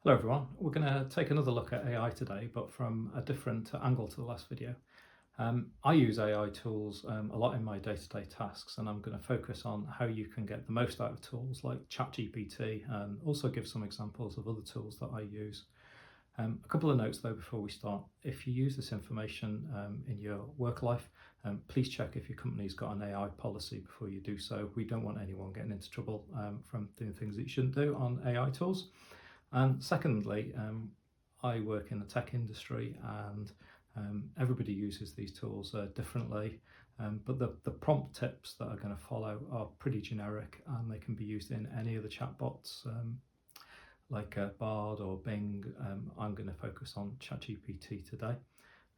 Hello everyone, we're going to take another look at AI today, but from a different angle to the last video. I use AI tools a lot in my day-to-day tasks, and I'm going to focus on how you can get the most out of tools like ChatGPT, and also give some examples of other tools that I use. A couple of notes though before we start. If you use this information in your work life, please check if your company's got an AI policy before you do so. We don't want anyone getting into trouble from doing things that you shouldn't do on AI tools. And secondly, I work in the tech industry, and everybody uses these tools differently, but the prompt tips that are going to follow are pretty generic, and they can be used in any of the chatbots like Bard or Bing. I'm going to focus on ChatGPT today.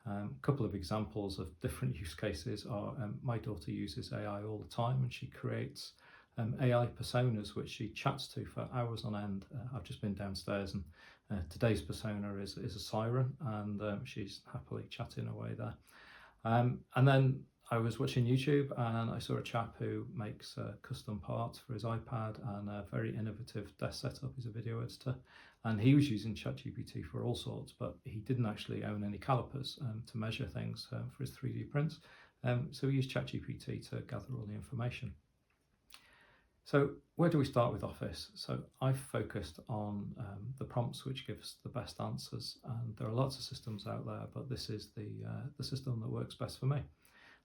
A couple of examples of different use cases are my daughter uses AI all the time, and she creates AI personas which she chats to for hours on end. I've just been downstairs, and today's persona is a siren, and she's happily chatting away there. And then I was watching YouTube, and I saw a chap who makes custom parts for his iPad and a very innovative desk setup. He's a video editor, and he was using ChatGPT for all sorts, but he didn't actually own any calipers to measure things for his 3D prints. So he used ChatGPT to gather all the information. So where do we start with Office? So I've focused on the prompts which gives the best answers, and there are lots of systems out there, but this is the system that works best for me.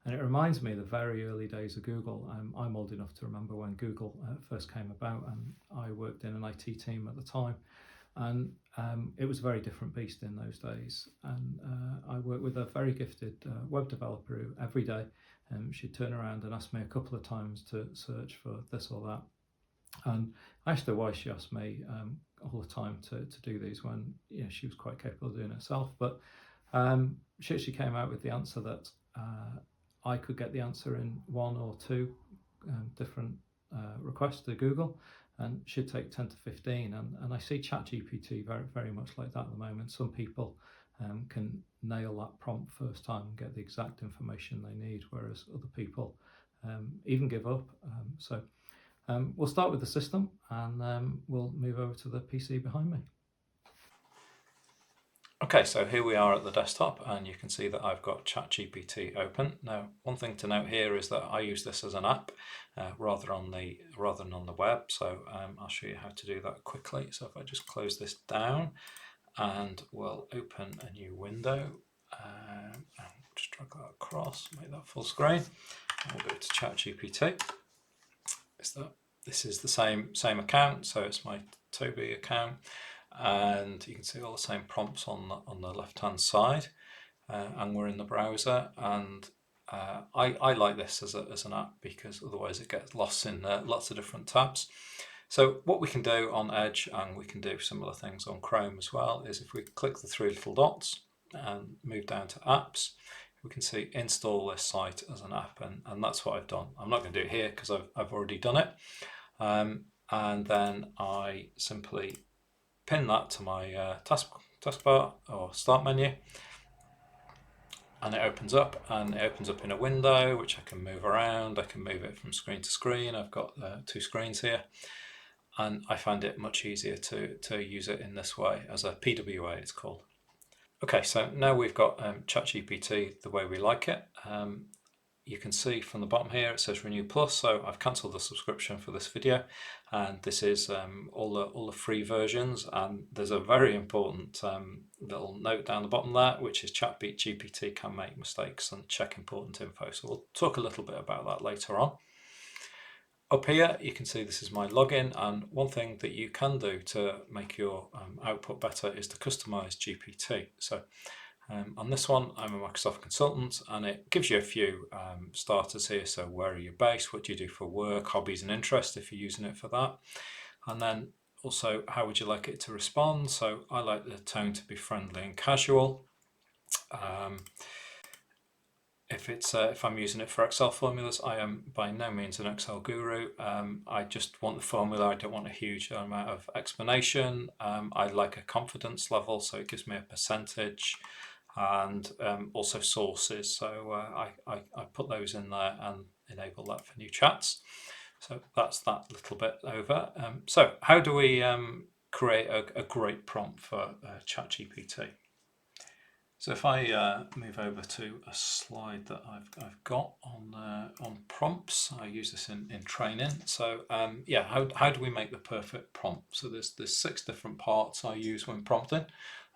And it reminds me of the very early days of Google. I'm old enough to remember when Google first came about, and I worked in an IT team at the time. And it was a very different beast in those days. And I worked with a very gifted web developer who every day she'd turn around and ask me a couple of times to search for this or that. And I asked her why she asked me all the time to do these when she was quite capable of doing it herself. But she actually came out with the answer that I could get the answer in one or two different requests to Google, and should take 10 to 15. And I see ChatGPT very, very much like that at the moment. Some people can nail that prompt first time and get the exact information they need, whereas other people even give up. So we'll start with the system, and we'll move over to the PC behind me. Okay, so here we are at the desktop, and you can see that I've got ChatGPT open. Now, one thing to note here is that I use this as an app rather than on the web. So I'll show you how to do that quickly. So if I just close this down, and we'll open a new window, and just drag that across, make that full screen. And we'll go to ChatGPT. This is the same account, so it's my Toby account. And you can see all the same prompts on the left hand side, and we're in the browser. And I like this as an app, because otherwise it gets lost in lots of different tabs. So what we can do on Edge, and we can do similar things on Chrome as well, is if we click the three little dots and move down to apps, we can see install this site as an app, and that's what I've done. I'm not going to do it here because I've already done it, and then I simply pin that to my taskbar or start menu, and it opens up, in a window which I can move around. I can move it from screen to screen. I've got two screens here, and I find it much easier to use it in this way, as a PWA it's called. Okay, so now we've got ChatGPT the way we like it. You can see from the bottom here it says Renew Plus, so I've cancelled the subscription for this video, and this is all the free versions. And there's a very important little note down the bottom there, which is ChatGPT can make mistakes and check important info. So we'll talk a little bit about that later on. Up here you can see this is my login, and one thing that you can do to make your output better is to customize GPT. So on this one, I'm a Microsoft consultant, and it gives you a few starters here. So where are you based? What do you do for work? Hobbies and interests, if you're using it for that. And then also, how would you like it to respond? So I like the tone to be friendly and casual. If I'm using it for Excel formulas, I am by no means an Excel guru. I just want the formula. I don't want a huge amount of explanation. I like a confidence level, so it gives me a percentage, and also sources. So I put those in there and enable that for new chats. So that's that little bit over. So how do we create a great prompt for ChatGPT. So if I move over to a slide that I've got on prompts, I use this in training. So yeah, how do we make the perfect prompt? So there's 6 different parts I use when prompting,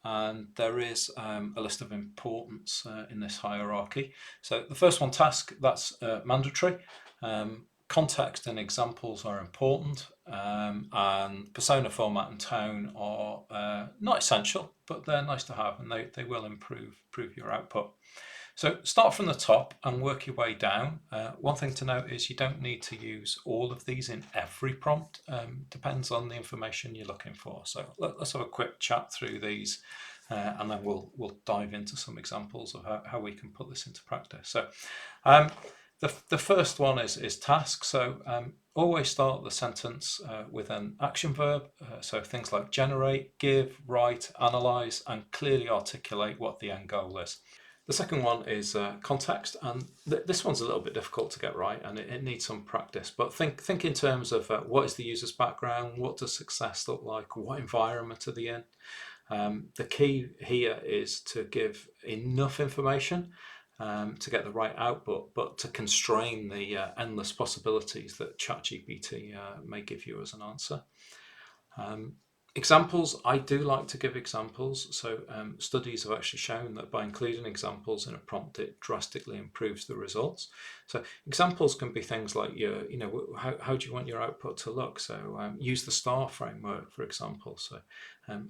and there is a list of importance in this hierarchy. So the first one, task, that's mandatory. Context and examples are important, and persona, format and tone are not essential, but they're nice to have, and they will improve your output. So start from the top and work your way down. One thing to note is you don't need to use all of these in every prompt. Depends on the information you're looking for. So let's have a quick chat through these, and then we'll dive into some examples of how we can put this into practice. So the first one is task. So always start the sentence with an action verb. So things like generate, give, write, analyze, and clearly articulate what the end goal is. The second one is context, and this one's a little bit difficult to get right, and it needs some practice. But think in terms of what is the user's background, what does success look like, what environment are they in. The key here is to give enough information to get the right output, but to constrain the endless possibilities that ChatGPT may give you as an answer. Examples, I do like to give examples. So studies have actually shown that by including examples in a prompt, it drastically improves the results. So examples can be things like how do you want your output to look? So use the STAR framework, for example. So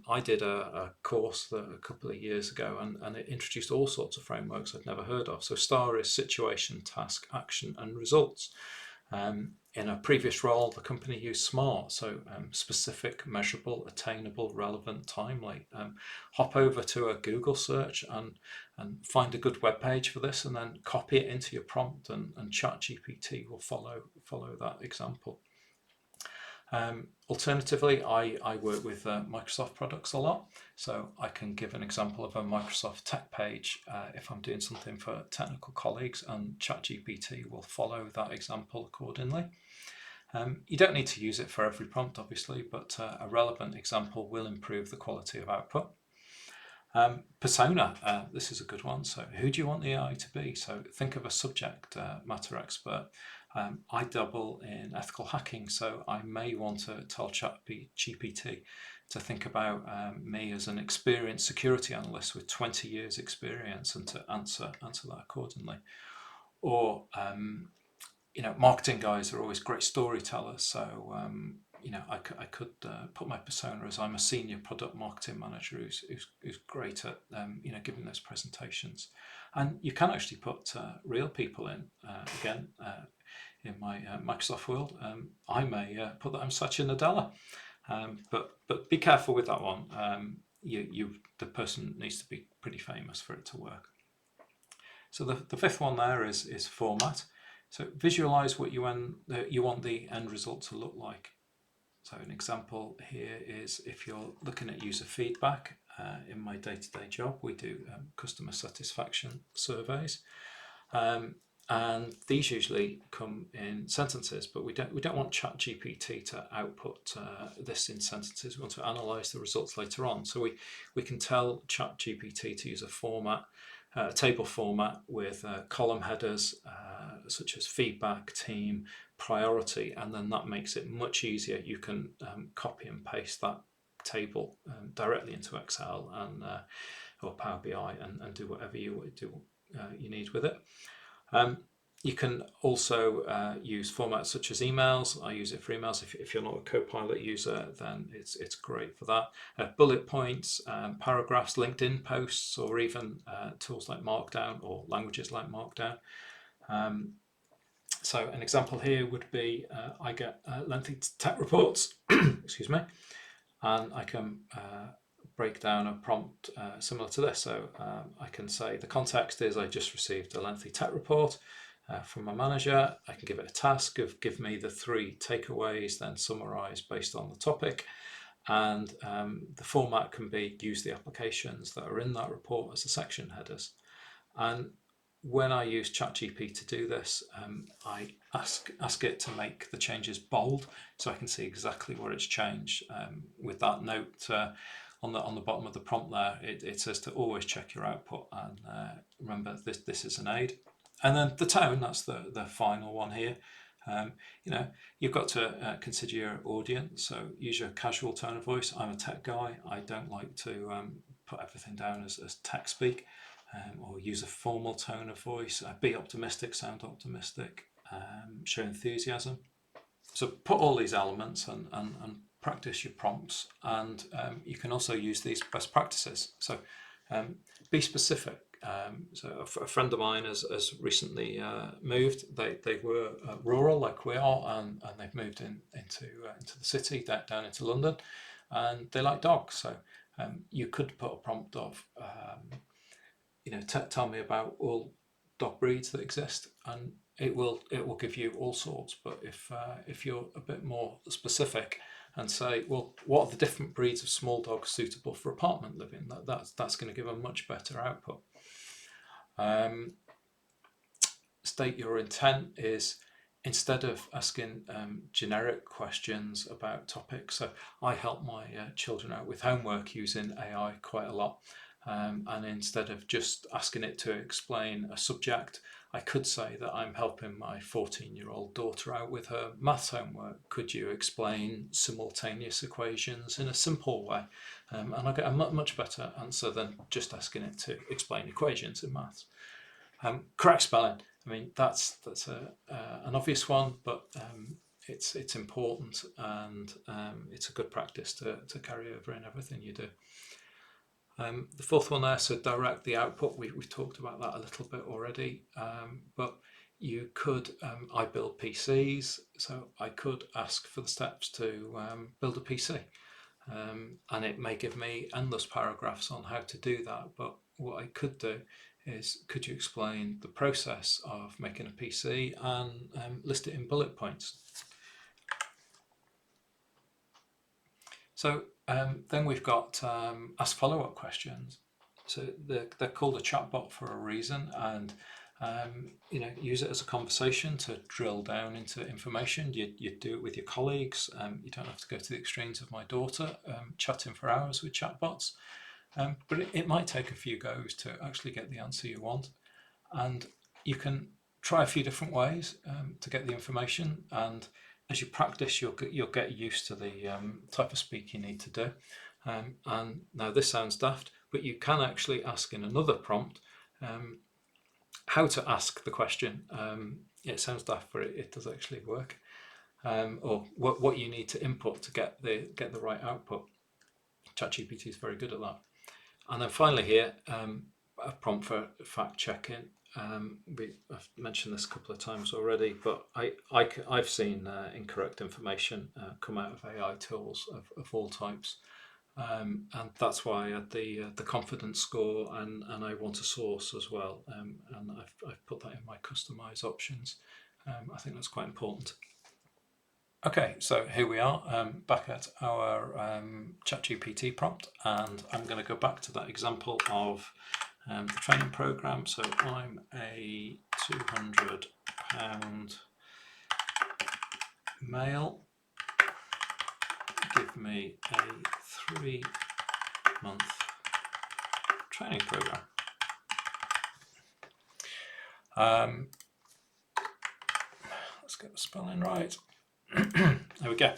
I did a course a couple of years ago, and it introduced all sorts of frameworks I'd never heard of. So STAR is situation, task, action, and results. In a previous role, the company used SMART, so specific, measurable, attainable, relevant, timely. Hop over to a Google search and find a good web page for this, and then copy it into your prompt, and ChatGPT will follow that example. Alternatively, I work with Microsoft products a lot, so I can give an example of a Microsoft tech page if I'm doing something for technical colleagues, and ChatGPT will follow that example accordingly. You don't need to use it for every prompt, obviously, but a relevant example will improve the quality of output. Persona, this is a good one. So who do you want the AI to be? So think of a subject matter expert. I dabble in ethical hacking, so I may want to tell ChatGPT to think about me as an experienced security analyst with 20 years experience, and to answer that accordingly. Or marketing guys are always great storytellers, so I could put my persona as I'm a senior product marketing manager who's great at giving those presentations. And you can actually put real people in. Again, in my Microsoft world, I may put that I'm Satya Nadella, but be careful with that one. The person needs to be pretty famous for it to work. So the fifth one there is format. So visualize what you want the end result to look like. So an example here is if you're looking at user feedback. In my day-to-day job, we do customer satisfaction surveys, and these usually come in sentences. But we don't want ChatGPT to output this in sentences. We want to analyze the results later on. So we can tell ChatGPT to use a table format with column headers such as feedback, team, priority, and then that makes it much easier. You can copy and paste that table directly into Excel and or Power BI and do whatever you need with it. You can also use formats such as emails. I use it for emails. If you're not a Copilot user, then it's great for that. Bullet points, paragraphs, LinkedIn posts, or even tools like Markdown or languages like Markdown. So an example here would be I get lengthy tech reports, excuse me, and I can break down a prompt similar to this. So I can say the context is I just received a lengthy tech report from my manager. I can give it a task of give me the 3 takeaways, then summarize based on the topic. And the format can be use the applications that are in that report as the section headers. And when I use ChatGPT to do this, I ask it to make the changes bold so I can see exactly where it's changed. With that note on the bottom of the prompt there, it says to always check your output, and remember this is an aid. And then the tone, that's the final one here. You've got to consider your audience, so use your casual tone of voice. I'm a tech guy. I don't like to put everything down as tech speak. Or use a formal tone of voice. Be optimistic, sound optimistic, show enthusiasm. So put all these elements and practice your prompts, and you can also use these best practices. So be specific. So a friend of mine has recently moved. They were rural like we are, and they've moved into the city, down into London, and they like dogs. So you could put a prompt of tell me about all dog breeds that exist, and it will give you all sorts. But if you're a bit more specific and say, well, what are the different breeds of small dogs suitable for apartment living, that's going to give a much better output. State your intent is, instead of asking generic questions about topics. So I help my children out with homework using AI quite a lot. And instead of just asking it to explain a subject, I could say that I'm helping my 14-year-old daughter out with her maths homework. Could you explain simultaneous equations in a simple way? And I get a much better answer than just asking it to explain equations in maths. Correct spelling. I mean, that's an obvious one, but it's important, and it's a good practice to carry over in everything you do. The fourth one there, so direct the output. We've talked about that a little bit already, but you could, I build PCs, so I could ask for the steps to build a PC. And it may give me endless paragraphs on how to do that, but what I could do is, could you explain the process of making a PC and list it in bullet points? So then we've got ask follow-up questions. So they're called a chatbot for a reason, and use it as a conversation to drill down into information. You do it with your colleagues. You don't have to go to the extremes of my daughter chatting for hours with chatbots, but it might take a few goes to actually get the answer you want. And you can try a few different ways to get the information, and as you practice, you'll get used to the type of speak you need to do. And now this sounds daft, but you can actually ask in another prompt how to ask the question. It sounds daft, but it does actually work. Or what you need to input to get the right output. ChatGPT is very good at that. And then finally here, a prompt for fact checking. I've mentioned this a couple of times already, but I've seen incorrect information come out of AI tools of all types, and that's why I had the confidence score, and I want a source as well, and I've put that in my customize options. I think that's quite important. Okay, so here we are back at our ChatGPT prompt, and I'm going to go back to that example of the training program. So I'm a £200 male. Give me a 3-month training program. Let's get the spelling right. There we go.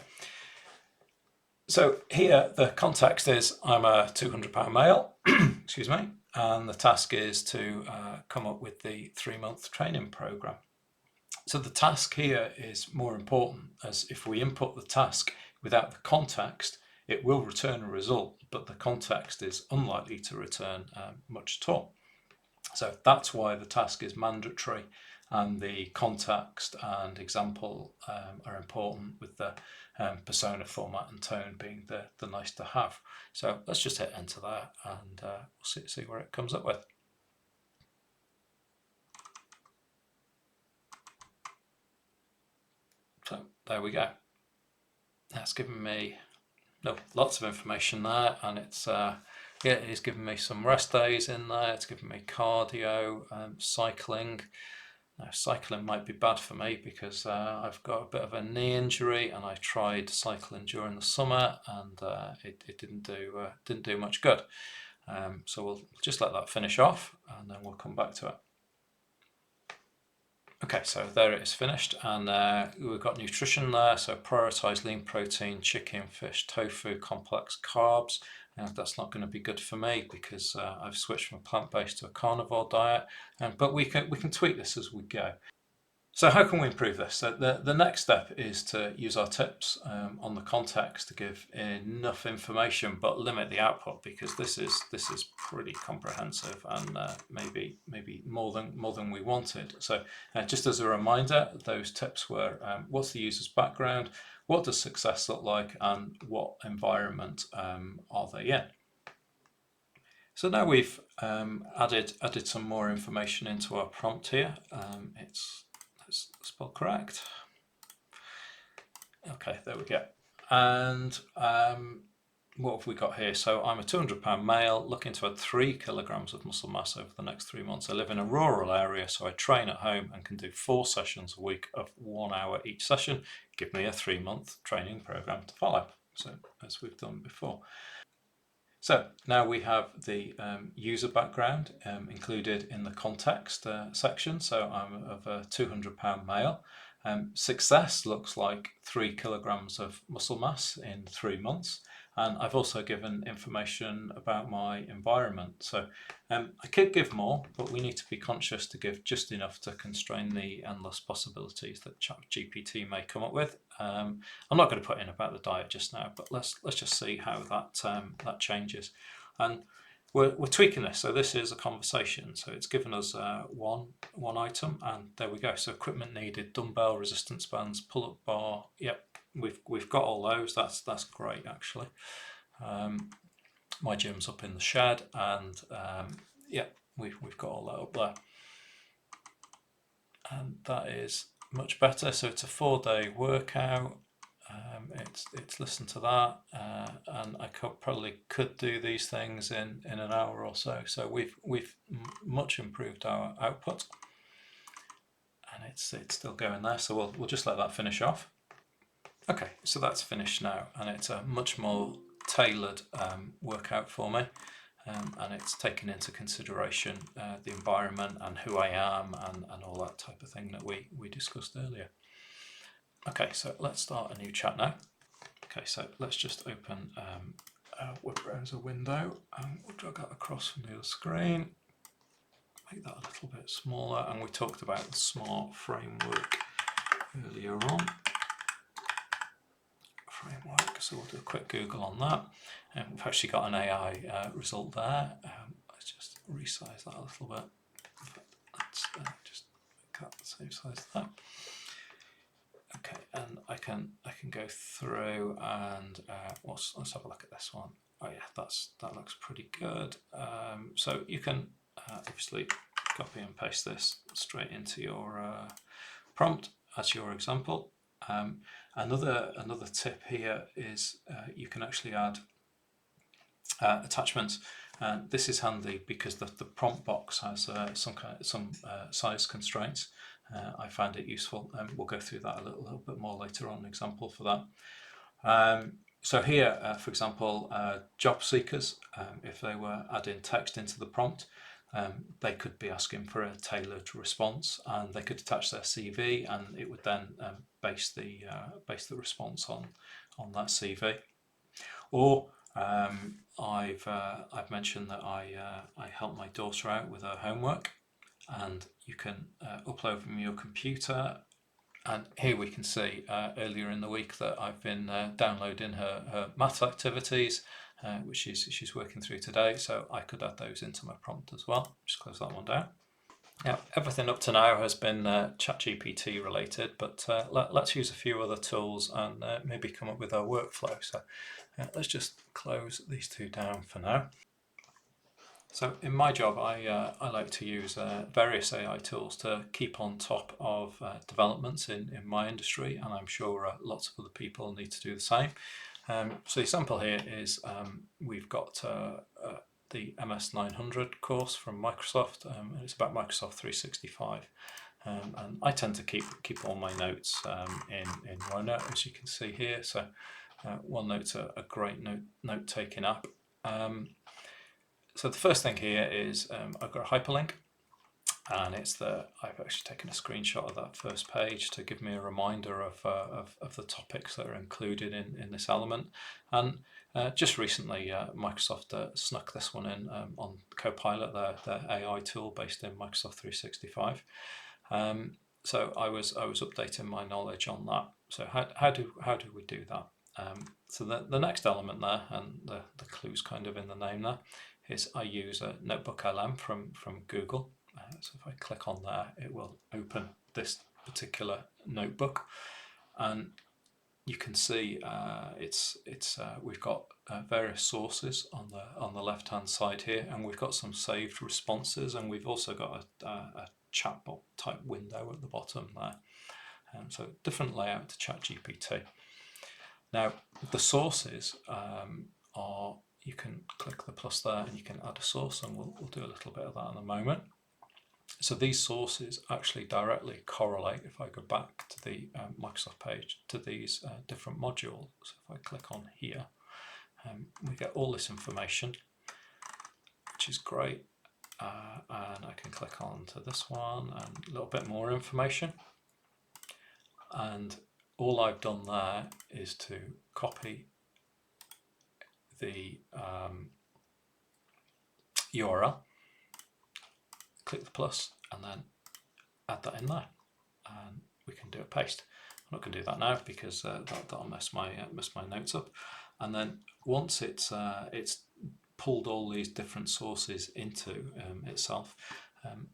So here the context is I'm a £200 male, excuse me, and the task is to come up with the 3-month training program. So the task here is more important, as if we input the task without the context, it will return a result, but the context is unlikely to return much at all. So that's why the task is mandatory, and the context and example are important, with the persona, format and tone being the nice to have. So let's just hit enter there, and we'll see where it comes up with. So there we go. That's given me lots of information there, and it's Yeah, it's given me some rest days in there. It's given me cardio, cycling. Now, cycling might be bad for me because I've got a bit of a knee injury, and I tried cycling during the summer, and it didn't do much good. So we'll just let that finish off, and then we'll come back to it. Okay, so there it is finished, and we've got nutrition there. So prioritise lean protein, chicken, fish, tofu, complex carbs. Now that's not going to be good for me because I've switched from a plant-based to a carnivore diet. But we can tweak this as we go. So how can we improve this? So the next step is to use our tips on the context to give enough information, but limit the output, because this is pretty comprehensive, and maybe more than we wanted. So just as a reminder, those tips were what's the user's background, what does success look like, and what environment are they in. So now we've added some more information into our prompt here. It's spelled correct. Okay, there we go. And what have we got here? So I'm a 200-pound male looking to add 3 kilograms of muscle mass over the next 3 months. I live in a rural area, so I train at home and can do 4 sessions a week of 1 hour each session. Give me a 3-month training program to follow. So as we've done before. So now we have the user background included in the context section. So I'm of a 200-pound male. Success looks like 3 kilograms of muscle mass in 3 months. And I've also given information about my environment. So I could give more, but we need to be conscious to give just enough to constrain the endless possibilities that ChatGPT may come up with. I'm not going to put in about the diet just now, but let's just see how that changes. And we're tweaking this. So this is a conversation. So it's given us one item, and there we go. So equipment needed: dumbbell, resistance bands, pull-up bar. Yep, we've got all those. That's great, actually. My gym's up in the shed, and yep, we've got all that up there, and that is much better. So it's a 4-day workout. It's listened to that, and I probably could do these things in an hour or so. So we've much improved our output, and it's still going there. So we'll just let that finish off. Okay, so that's finished now, and it's a much more tailored workout for me, and it's taken into consideration the environment and who I am, and all that type of thing that we discussed earlier. Okay, so let's start a new chat now. Okay, so let's just open a web browser window, and we'll drag that across from the other screen, make that a little bit smaller, and we talked about the SMART framework earlier on. So we'll do a quick Google on that, and we've actually got an AI result there. Let's just resize that a little bit. Let's just make that the same size as that. Okay, and I can go through and let's have a look at this one. Oh yeah, that looks pretty good. So you can obviously copy and paste this straight into your prompt as your example. Another tip here is you can actually add attachments. This is handy because the prompt box has some size constraints. I find it useful, and we'll go through that a little bit more later on, an example for that. So here, for example, job seekers, if they were adding text into the prompt, they could be asking for a tailored response, and they could attach their CV, and it would then base the response on that CV. Or I've mentioned that I help my daughter out with her homework, and you can upload from your computer. And here we can see earlier in the week that I've been downloading her maths activities, which she's working through today. So I could add those into my prompt as well. Just close that one down. Now, everything up to now has been ChatGPT related, but let's use a few other tools and maybe come up with our workflow. So let's just close these two down for now. So in my job, I like to use various AI tools to keep on top of developments in my industry, and I'm sure lots of other people need to do the same. So the example here is we've got the MS 900 course from Microsoft, and it's about Microsoft 365. And I tend to keep all my notes in OneNote, as you can see here. So OneNote's a great note-taking app. So the first thing here is I've got a hyperlink, and I've actually taken a screenshot of that first page to give me a reminder of the topics that are included in this element. And just recently, Microsoft snuck this one in on Copilot, their AI tool based in Microsoft 365. So I was updating my knowledge on that. So how do we do that? So the next element there, and the clue's kind of in the name there, is I use a Notebook LM from Google. So if I click on there, it will open this particular notebook, and you can see we've got various sources on the left hand side here, and we've got some saved responses, and we've also got a chatbot type window at the bottom there. So different layout to ChatGPT. Now the sources are, you can click the plus there and you can add a source, and we'll do a little bit of that in a moment. So these sources actually directly correlate, if I go back to the Microsoft page, to these different modules. So if I click on here, we get all this information, which is great. And I can click on to this one and a little bit more information. And all I've done there is to copy the URL, click the plus, and then add that in there, and we can do a paste. I'm not going to do that now because that'll mess my notes up. And then once it's pulled all these different sources into itself,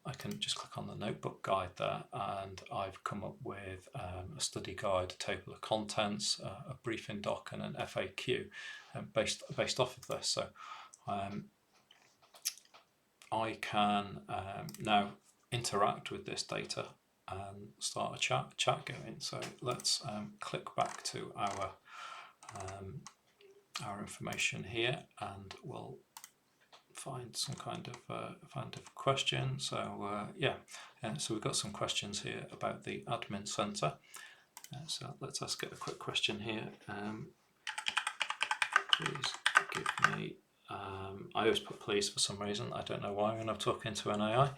I can just click on the notebook guide there, and I've come up with a study guide, a table of contents, a briefing doc, and an FAQ based off of this. So I can now interact with this data and start a chat going. So let's click back to our information here, and we'll find some kind of question. So so we've got some questions here about the admin center. So let's ask it a quick question here. Please give me, I always put please for some reason, I don't know why when I'm talking to an AI.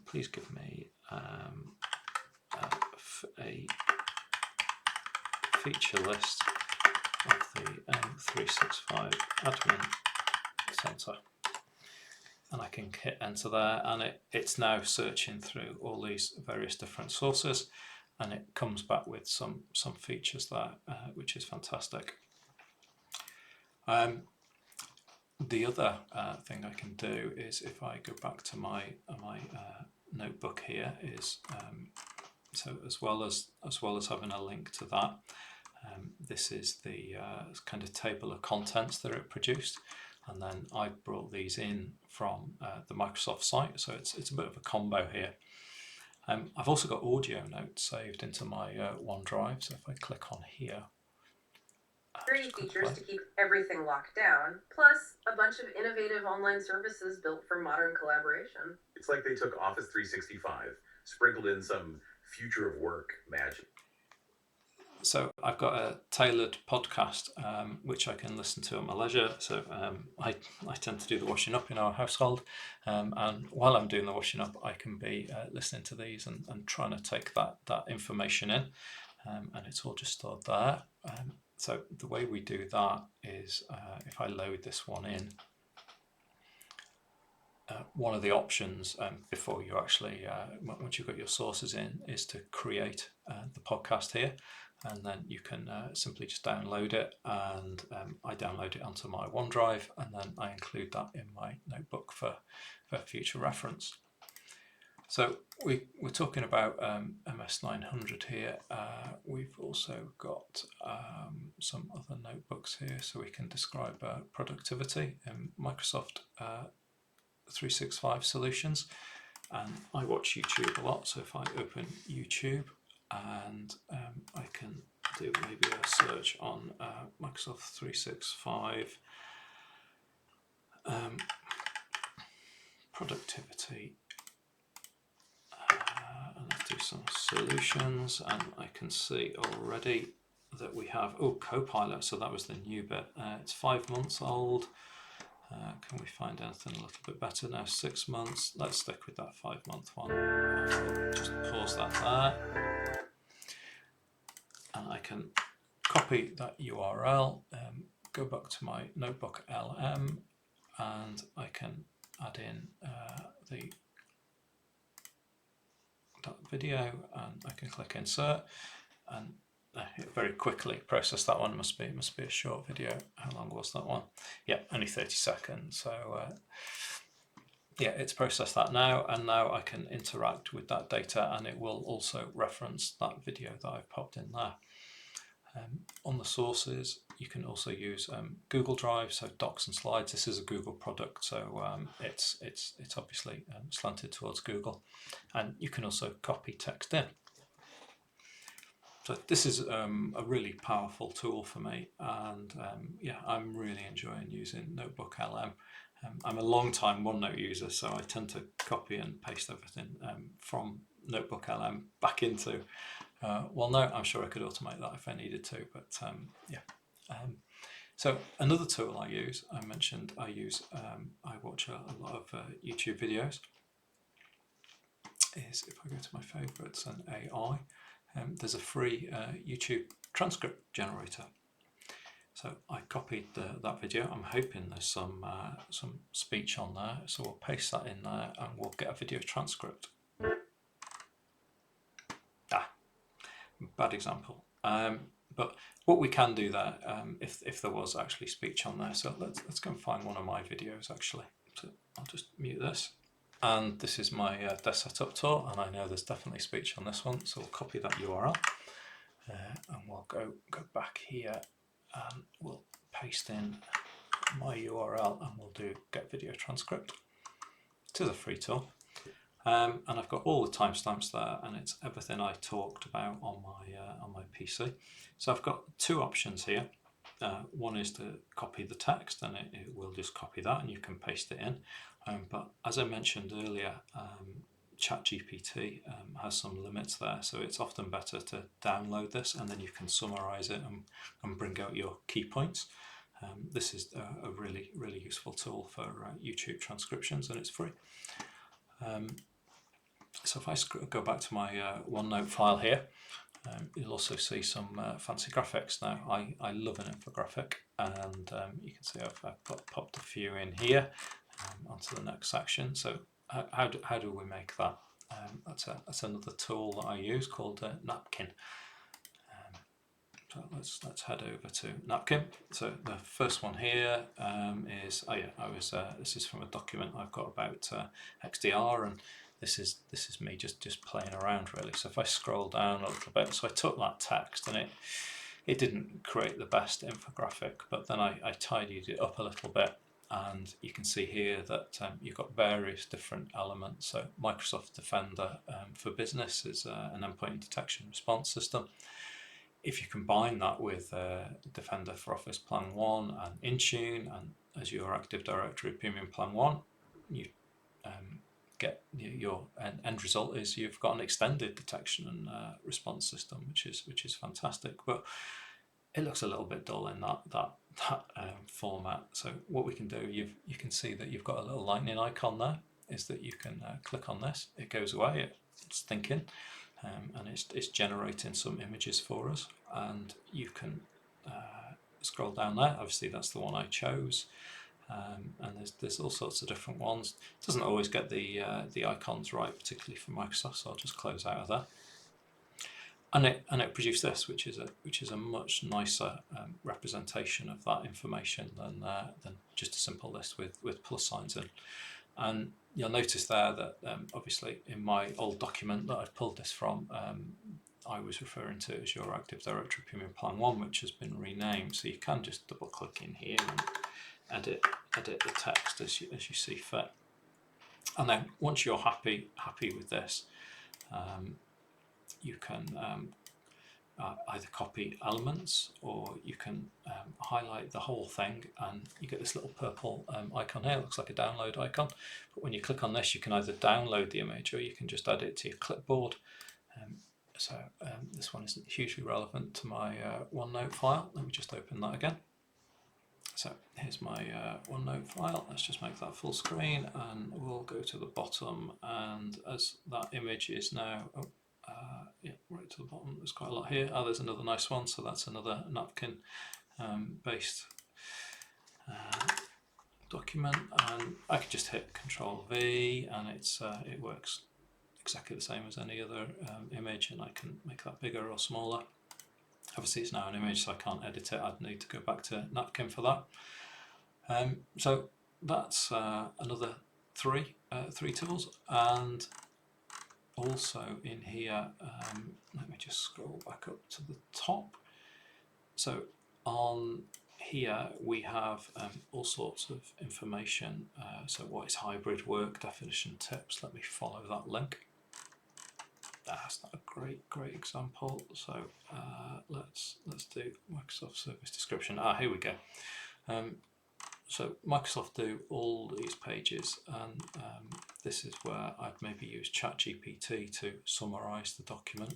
Please give me a feature list of the M365 admin center. And I can hit enter there, and it's now searching through all these various different sources, and it comes back with some features there, which is fantastic. The other thing I can do is, if I go back to my notebook here, is so as well as having a link to that, this is the kind of table of contents that it produced, and then I brought these in from the Microsoft site, so it's a bit of a combo here. I've also got audio notes saved into my OneDrive, so if I click on here, security features to keep everything locked down, plus a bunch of innovative online services built for modern collaboration. It's like they took Office 365, sprinkled in some future of work magic. So I've got a tailored podcast which I can listen to at my leisure. So I tend to do the washing up in our household, and while I'm doing the washing up, I can be listening to these and trying to take that information in, and it's all just stored there. So the way we do that is, if I load this one in, one of the options before you actually, once you've got your sources in, is to create the podcast here, and then you can simply just download it, and I download it onto my OneDrive, and then I include that in my notebook for future reference. So we're talking about MS 900 here. We've also got some other notebooks here, so we can describe productivity in Microsoft 365 solutions. And I watch YouTube a lot, so if I open YouTube and I can do maybe a search on Microsoft 365 productivity, and let's do some solutions, and I can see already that we have, oh, Copilot, so that was the new bit. It's 5 months old. Can we find anything a little bit better now? 6 months. Let's stick with that 5-month one. Just pause that there. And I can copy that URL, go back to my notebook LM, and I can add in that video, and I can click insert, and very quickly process that one. Must be a short video. How long was that one? Yeah, only 30 seconds. So yeah, it's processed that now, and now I can interact with that data, and it will also reference that video that I've popped in there. On the sources, you can also use Google Drive, so Docs and Slides. This is a Google product, so it's obviously slanted towards Google, and you can also copy text in. So this is a really powerful tool for me, and yeah, I'm really enjoying using Notebook LM. I'm a long-time OneNote user, so I tend to copy and paste everything from Notebook LM back into OneNote. I'm sure I could automate that if I needed to, but yeah. So another tool I use, I mentioned I watch a lot of YouTube videos, is if I go to my favourites and AI, there's a free YouTube transcript generator. So I copied that video. I'm hoping there's some speech on there, so we'll paste that in there and we'll get a video transcript. Bad example. But what we can do there, if there was actually speech on there, so let's go and find one of my videos actually. So I'll just mute this. And this is my desk setup tour, and I know there's definitely speech on this one, so we'll copy that URL, and we'll go back here, and we'll paste in my URL, and we'll do get video transcript. It is a free tool, and I've got all the timestamps there, and it's everything I talked about on my PC. So I've got two options here. One is to copy the text, and it will just copy that, and you can paste it in. But as I mentioned earlier, ChatGPT has some limits there, so it's often better to download this, and then you can summarize it and bring out your key points. This is a really, really useful tool for YouTube transcriptions, and it's free. So if I go back to my OneNote file here, you'll also see some fancy graphics. Now I love an infographic, and you can see I've popped a few in here onto the next section. So how do we make that? That's another tool that I use called Napkin. So let's head over to Napkin. So the first one here is this is from a document I've got about XDR, and this is me just playing around really. So if I scroll down a little bit, so I took that text and it didn't create the best infographic, but then I tidied it up a little bit, and you can see here that you've got various different elements. So Microsoft Defender for Business is an endpoint detection response system. If you combine that with Defender for Office Plan 1 and Intune and Azure Active Directory Premium Plan 1, you get your end result is you've got an extended detection and response system, which is fantastic. But it looks a little bit dull in that format. So what we can do, you can see that you've got a little lightning icon there. Is that you can click on this, it goes away, it's thinking. And it's generating some images for us, and you can scroll down there. Obviously that's the one I chose, and there's all sorts of different ones. It doesn't always get the icons right, particularly for Microsoft, so I'll just close out of there. And it produced this, which is a much nicer representation of that information than just a simple list with plus signs in. And you'll notice there that obviously in my old document that I've pulled this from, I was referring to Azure Active Directory Premium Plan 1, which has been renamed. So you can just double click in here and edit the text as you see fit. And then once you're happy with this, you can either copy elements, or you can highlight the whole thing, and you get this little purple icon here. It looks like a download icon, but when you click on this, you can either download the image or you can just add it to your clipboard. So this one isn't hugely relevant to my OneNote file. Let me just open that again. So here's my OneNote file. Let's just make that full screen, and we'll go to the bottom, and as that image is now right to the bottom, there's quite a lot here. There's another nice one, so that's another napkin based document, and I could just hit Control V, and it works exactly the same as any other image, and I can make that bigger or smaller. Obviously it's now an image, so I can't edit it. I'd need to go back to napkin for that. So that's another three tools. And also in here, let me just scroll back up to the top. So on here we have all sorts of information. So what is hybrid work, definition tips. Let me follow that link. That's not a great example. So let's do Microsoft Service Description. Here we go. So Microsoft do all these pages, and this is where I'd maybe use ChatGPT to summarize the document.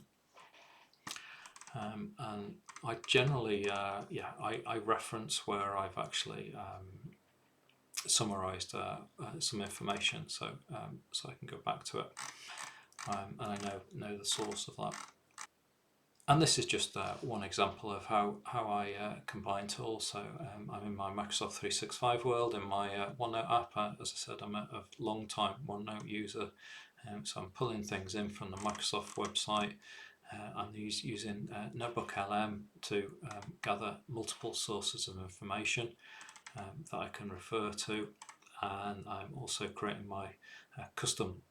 And I generally, I reference where I've actually summarized some information, so I can go back to it. And I know the source of that. And this is just one example of how I combine tools. So I'm in my Microsoft 365 world, in my OneNote app. As I said, I'm a long time OneNote user, so I'm pulling things in from the Microsoft website. I'm using NotebookLM to gather multiple sources of information that I can refer to, and I'm also creating my custom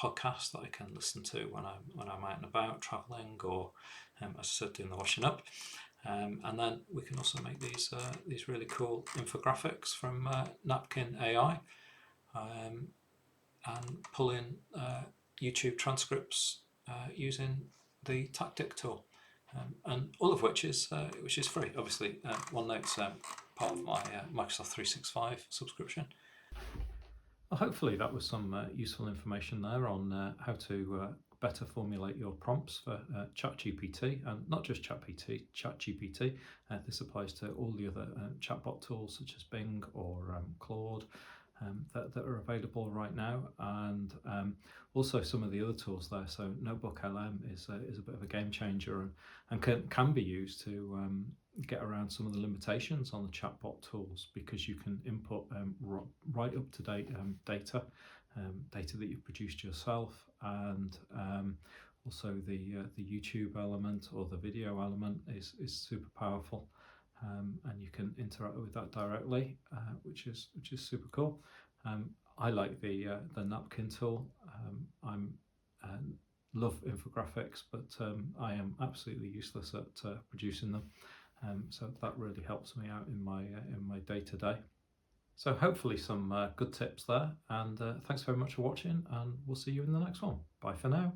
podcast that I can listen to when I'm out and about traveling, or as I said, doing the washing up. And then we can also make these really cool infographics from Napkin AI, and pull in YouTube transcripts using the Tactic tool, and all of which is free. Obviously, OneNote's part of my Microsoft 365 subscription. Well, hopefully that was some useful information there on how to better formulate your prompts for ChatGPT, and not just ChatGPT. This applies to all the other chatbot tools such as Bing or Claude that are available right now, and also some of the other tools there. So NotebookLM is a bit of a game changer, and can be used to get around some of the limitations on the chatbot tools, because you can input right up to date data that you've produced yourself, and also the YouTube element or the video element is super powerful, and you can interact with that directly, which is super cool. I like the napkin tool. I'm love infographics, but I am absolutely useless at producing them. So that really helps me out in my day-to-day. So hopefully some good tips there, and thanks very much for watching, and we'll see you in the next one. Bye for now.